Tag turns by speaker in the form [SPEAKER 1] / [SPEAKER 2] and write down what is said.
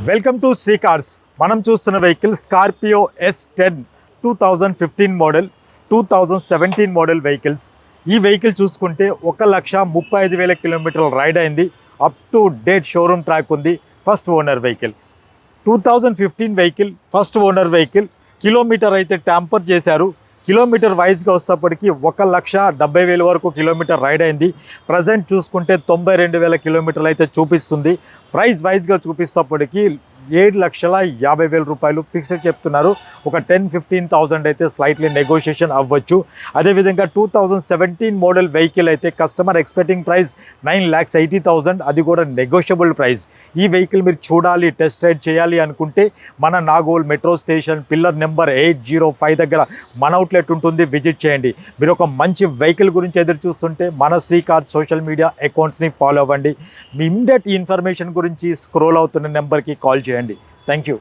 [SPEAKER 1] Welcome to Shri cars. మనం చూస్తున్న vehicle Scorpio S10 2015 model 2017 model vehicles. ఈ వెహికల్ చూసుకుంటే 1,35,000 కిలోమీటర్లు రైడ్ అయింది. Up to date showroom track ఉంది. First owner vehicle 2015 vehicle, first owner vehicle. Kilometre అయితే ట్యాంపర్ చేశారు. కిలోమీటర్ వైజ్గా వస్తేప్పటికి 1,70,000 వరకు కిలోమీటర్ రైడ్ అయింది. ప్రజెంట్ చూసుకుంటే 92,000 కిలోమీటర్లు అయితే చూపిస్తుంది. ప్రైస్ వైజ్గా చూపిస్తేప్పటికి 7,50,000 రూపాయలు ఫిక్స్డ్ చెప్తున్నారు. ఒక 10-15,000 అయితే స్లైట్లీ నెగోషియేషన్ అవ్వచ్చు. అదేవిధంగా 2017 మోడల్ వెహికల్ అయితే కస్టమర్ ఎక్స్పెక్టింగ్ ప్రైస్ 9,80,000, అది కూడా నెగోషియబుల్ ప్రైస్. ఈ వెహికల్ మీరు చూడాలి, టెస్ట్ రైడ్ చేయాలి అనుకుంటే మన Nagole metro station pillar number 805 దగ్గర మన అవుట్లెట్ ఉంటుంది, విజిట్ చేయండి. మీరు ఒక మంచి వెహికల్ గురించి ఎదురు చూస్తుంటే మన శ్రీ కార్స్ సోషల్ మీడియా అకౌంట్స్ని ఫాలో అవ్వండి. మీ ఇమ్మీడియట్ ఇన్ఫర్మేషన్ గురించి స్క్రోల్ అవుతున్న నెంబర్కి కాల్ చేయండి. Thank you.